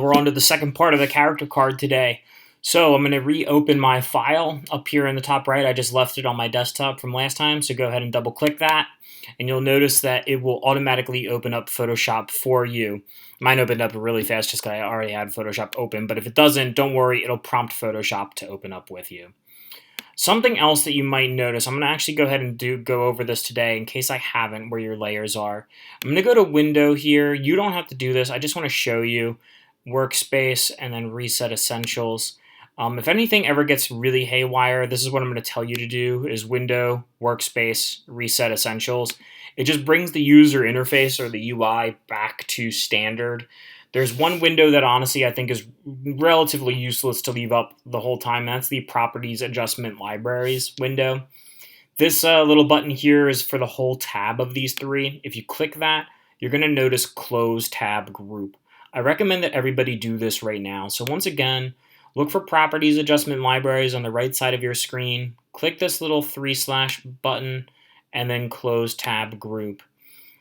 We're on to the second part of the character card today. So I'm going to reopen my file up here in the top right. I just left it on my desktop from last time, so go ahead and double click that. And you'll notice that it will automatically open up Photoshop for you. Mine opened up really fast just because I already had Photoshop open, but if it doesn't, don't worry, it'll prompt Photoshop to open up with you. Something else that you might notice, I'm going to actually go ahead and go over this today in case I haven't, where your layers are. I'm going to go to Window here. You don't have to do this. I just want to show you Workspace and then Reset Essentials. If anything ever gets really haywire, this is what I'm going to tell you to do, is Window, Workspace, Reset Essentials. It just brings the user interface or the UI back to standard. There's one window that honestly I think is relatively useless to leave up the whole time. That's the Properties Adjustment Libraries window. This little button here is for the whole tab of these three. If you click that, you're going to notice Close Tab Group. I recommend that everybody do this right now. So once again, look for Properties Adjustment Libraries on the right side of your screen. Click this little 3/ button and then Close Tab Group.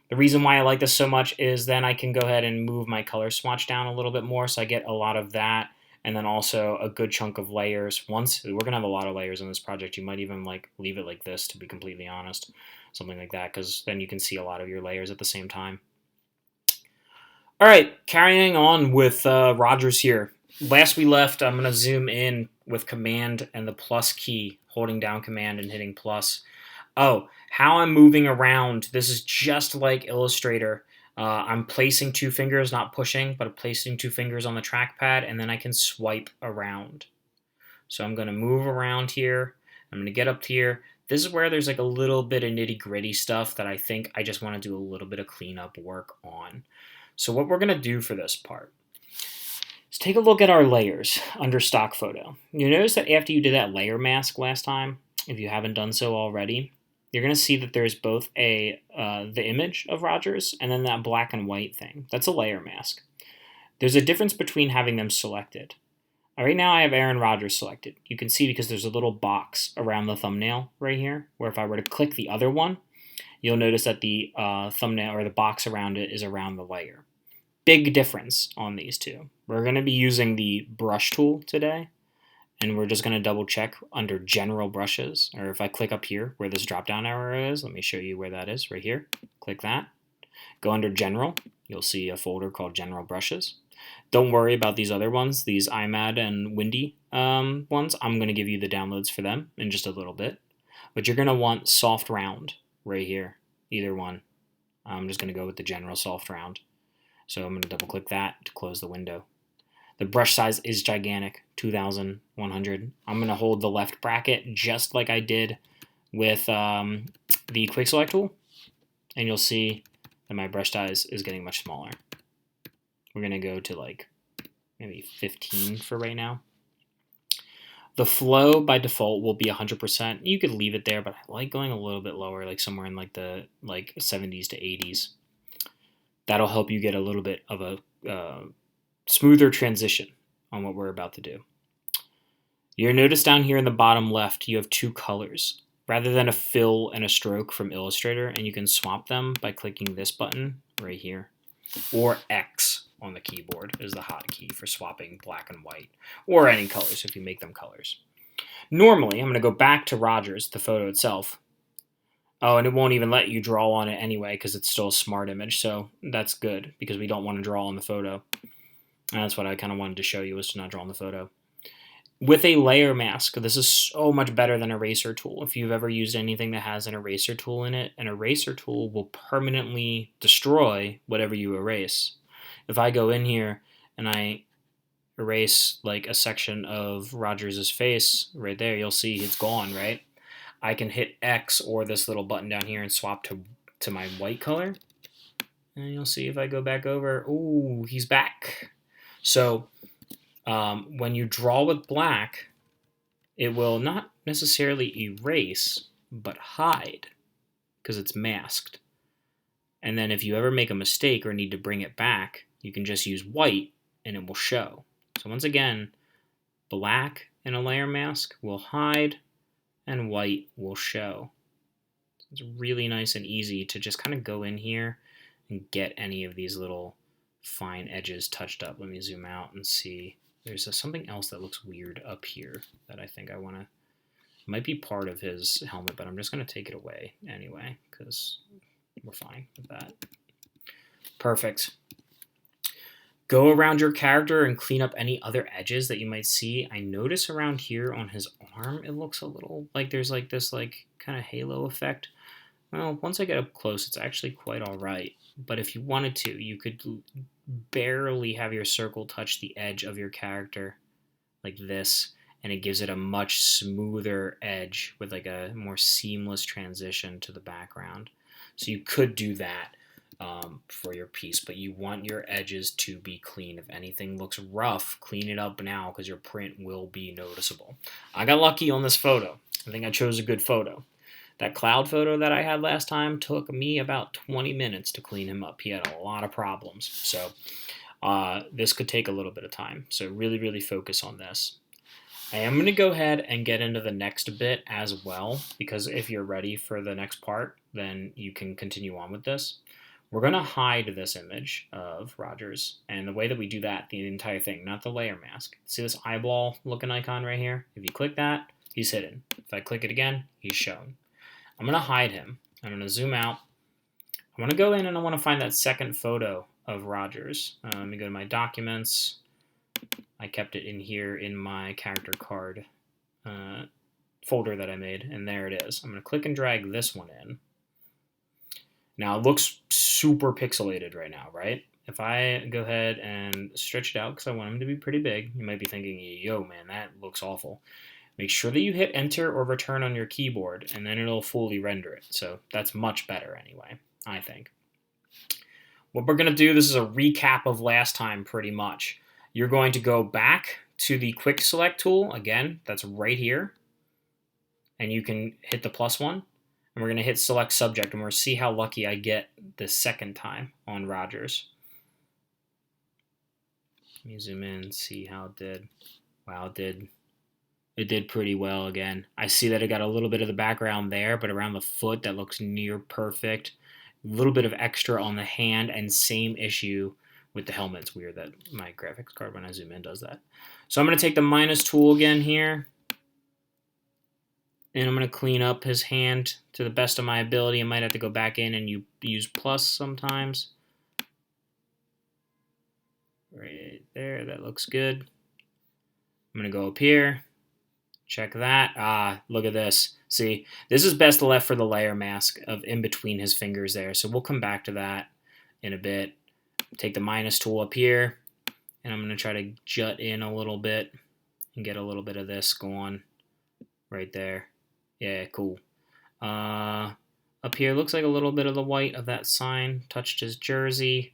The reason why I like this so much is then I can go ahead and move my color swatch down a little bit more, so I get a lot of that, and then also a good chunk of layers. Once we're gonna have a lot of layers in this project, you might even like leave it like this, to be completely honest, something like that, because then you can see a lot of your layers at the same time. All right, carrying on with Rogers here. Last we left, I'm gonna zoom in with Command and the plus key, holding down Command and hitting plus. Oh, how I'm moving around, this is just like Illustrator. I'm placing two fingers, not pushing, but placing two fingers on the trackpad, and then I can swipe around. So I'm going to move around here. I'm going to get up here. This is where there's like a little bit of nitty-gritty stuff that I think I just want to do a little bit of cleanup work on. So what we're going to do for this part is take a look at our layers under stock photo. You notice that after you did that layer mask last time, if you haven't done so already, you're going to see that there's both the image of Rogers and then that black and white thing. That's a layer mask. There's a difference between having them selected. Right now I have Aaron Rodgers selected. You can see because there's a little box around the thumbnail right here, where if I were to click the other one, you'll notice that the thumbnail or the box around it is around the layer. Big difference on these two. We're going to be using the brush tool today, and we're just going to double check under general brushes, or if I click up here where this drop down arrow is, let me show you where that is, right here. Click that. Go under general. You'll see a folder called general brushes. Don't worry about these other ones, these IMAD and Windy ones. I'm going to give you the downloads for them in just a little bit. But you're going to want soft round right here, either one. I'm just going to go with the general soft round. So I'm going to double click that to close the window. The brush size is gigantic, 2,100. I'm going to hold the left bracket just like I did with the Quick Select tool, and you'll see that my brush size is getting much smaller. We're going to go to like maybe 15 for right now. The flow by default will be 100%. You could leave it there, but I like going a little bit lower, like somewhere in like the 70s to 80s. That'll help you get a little bit of a smoother transition on what we're about to do. You'll notice down here in the bottom left, you have two colors rather than a fill and a stroke from Illustrator, and you can swap them by clicking this button right here, or X on the keyboard is the hotkey for swapping black and white, or any colors if you make them colors. Normally, I'm going to go back to Rogers, the photo itself. Oh, and it won't even let you draw on it anyway because it's still a smart image, so that's good because we don't want to draw on the photo. And that's what I kind of wanted to show you, was to not draw on the photo. With a layer mask, this is so much better than eraser tool. If you've ever used anything that has an eraser tool in it, an eraser tool will permanently destroy whatever you erase. If I go in here and I erase like a section of Rogers' face right there, you'll see it's gone, right? I can hit X or this little button down here and swap to my white color. And you'll see if I go back over, ooh, he's back. So when you draw with black, it will not necessarily erase, but hide, because it's masked. And then if you ever make a mistake or need to bring it back, you can just use white and it will show. So once again, black in a layer mask will hide and white will show. It's really nice and easy to just kind of go in here and get any of these little fine edges touched up. Let me zoom out and see. There's something else that looks weird up here that I think I want to, might be part of his helmet, but I'm just going to take it away anyway because we're fine with that. Perfect. Go around your character and clean up any other edges that you might see. I notice around here on his arm, it looks a little like there's like this like kind of halo effect. Well, once I get up close, it's actually quite all right. But if you wanted to, you could barely have your circle touch the edge of your character like this, and it gives it a much smoother edge with like a more seamless transition to the background. So you could do that for your piece, but you want your edges to be clean. If anything looks rough, clean it up now because your print will be noticeable. I got lucky on this photo. I think I chose a good photo. That cloud photo that I had last time took me about 20 minutes to clean him up. He had a lot of problems. So this could take a little bit of time. So really, really focus on this. I am going to go ahead and get into the next bit as well, because if you're ready for the next part, then you can continue on with this. We're going to hide this image of Rogers, and the way that we do that, the entire thing, not the layer mask. See this eyeball looking icon right here? If you click that, he's hidden. If I click it again, he's shown. I'm going to hide him. I'm going to zoom out. I want to go in and I want to find that second photo of Rogers. Let me go to my documents. I kept it in here in my character card folder that I made, and there it is. I'm going to click and drag this one in. Now, it looks super pixelated right now, right? If I go ahead and stretch it out because I want him to be pretty big, you might be thinking, yo, man, that looks awful. Make sure that you hit enter or return on your keyboard, and then it'll fully render it. So that's much better anyway, I think. What we're going to do, this is a recap of last time pretty much. You're going to go back to the quick select tool. Again, that's right here. And you can hit the plus one. And we're going to hit select subject, and we're going to see how lucky I get the second time on Rogers. Let me zoom in and see how it did. Wow, it did pretty well again. I see that it got a little bit of the background there, but around the foot, that looks near perfect. A little bit of extra on the hand, and same issue with the helmet. It's weird that my graphics card, when I zoom in, does that. So I'm going to take the minus tool again here, and I'm going to clean up his hand to the best of my ability. I might have to go back in and use plus sometimes. Right there, that looks good. I'm going to go up here. Check that. Look at this. See, this is best left for the layer mask of in between his fingers there. So we'll come back to that in a bit. Take the minus tool up here, and I'm going to try to jut in a little bit and get a little bit of this going right there. Yeah, cool. Up here, looks like a little bit of the white of that sign touched his jersey.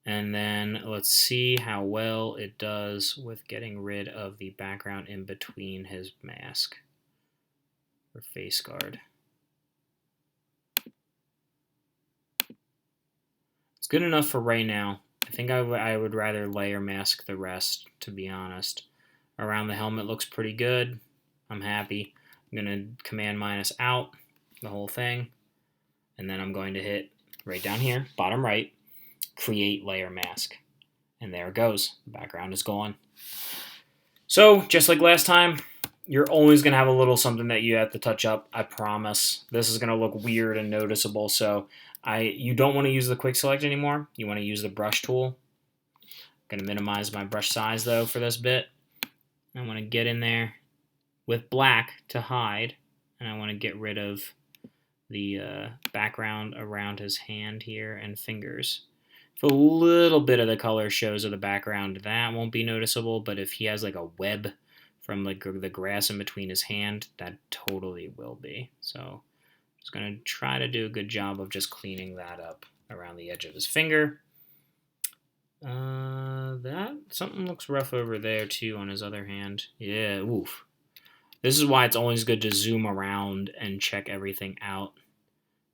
And then let's see how well it does with getting rid of the background in between his mask or face guard. It's good enough for right now. I think I would rather layer mask the rest, to be honest. Around the helmet looks pretty good. I'm happy. I'm going to command minus out the whole thing. And then I'm going to hit right down here, bottom right, create layer mask. And there it goes. The background is gone. So, just like last time, you're always going to have a little something that you have to touch up, I promise. This is going to look weird and noticeable, so you don't want to use the quick select anymore. You want to use the brush tool. I'm going to minimize my brush size, though, for this bit. I want to get in there with black to hide, and I want to get rid of the background around his hand here and fingers. If a little bit of the color shows of the background, that won't be noticeable, but if he has like a web from like the grass in between his hand, that totally will be. So I'm just going to try to do a good job of just cleaning that up around the edge of his finger. That something looks rough over there too on his other hand. Yeah, oof. This is why it's always good to zoom around and check everything out,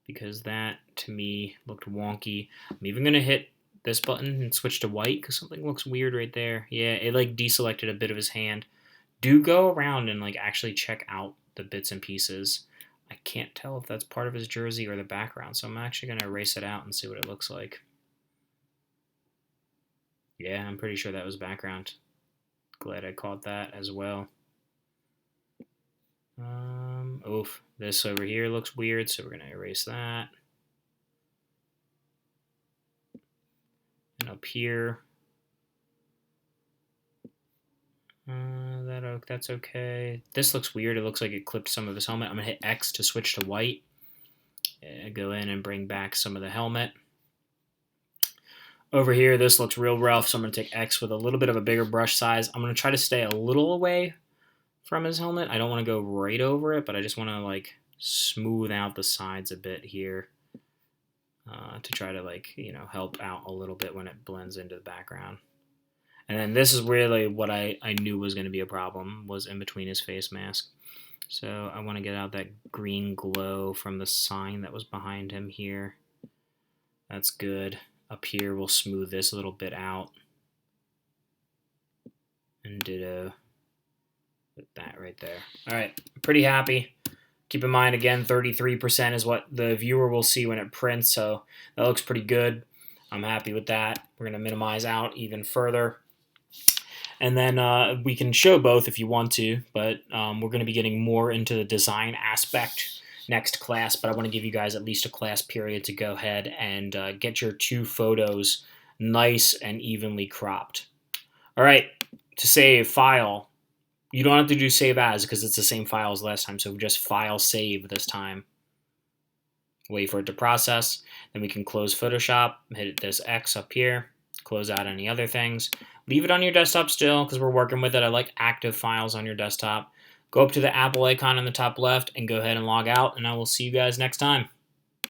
because that to me looked wonky. I'm even going to hit this button and switch to white because something looks weird right there. Yeah, it like deselected a bit of his hand. Do go around and like actually check out the bits and pieces. I can't tell if that's part of his jersey or the background, so I'm actually going to erase it out and see what it looks like. Yeah, I'm pretty sure that was background. Glad I caught that as well. Oof, this over here looks weird, so we're gonna erase that. And up here, that's okay. This looks weird. It looks like it clipped some of his helmet. I'm gonna hit X to switch to white. Go in and bring back some of the helmet. Over here, this looks real rough, so I'm gonna take X with a little bit of a bigger brush size. I'm gonna try to stay a little away from his helmet. I don't want to go right over it, but I just want to like smooth out the sides a bit here to try to help out a little bit when it blends into the background. And then this is really what I knew was going to be a problem, was in between his face mask. So I want to get out that green glow from the sign that was behind him here. That's good. Up here, we'll smooth this a little bit out. And ditto that right there. All right, pretty happy. Keep in mind, again, 33% is what the viewer will see when it prints, so that looks pretty good. I'm happy with that. We're going to minimize out even further. And then we can show both if you want to, but we're going to be getting more into the design aspect next class, but I want to give you guys at least a class period to go ahead and get your 2 photos nice and evenly cropped. All right, to save file, you don't have to do save as because it's the same file as last time, so just file save this time. Wait for it to process, then we can close Photoshop, hit this X up here, close out any other things. Leave it on your desktop still because we're working with it. I like active files on your desktop. Go up to the Apple icon in the top left and go ahead and log out, and I will see you guys next time.